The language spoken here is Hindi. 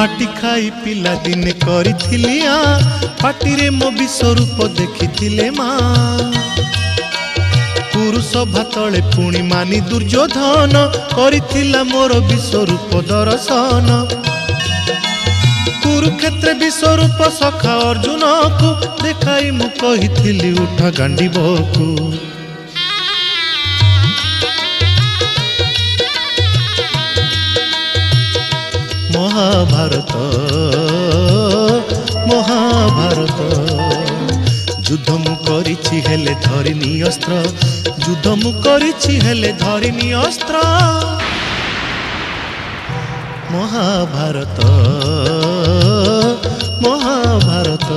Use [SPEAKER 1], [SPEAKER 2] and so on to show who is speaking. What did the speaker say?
[SPEAKER 1] माटी खाई पिला दिने करिथिली पाटिरे मो विश्वरूप देखिथिले माँ पुरुष भातले पुणी मानी दुर्योधन करिथिला मोर विश्वरूप दर्शन कुरुक्षेत्र विश्वरूप सखा अर्जुन को देखाई मु कहिथिली उठा गांडीबकु महाभारत महाभारत युद्ध मु करिछि हेले धरिनी अस्त्र युद्ध मु करिछि हेले धरिनी अस्त्र महाभारत महाभारत।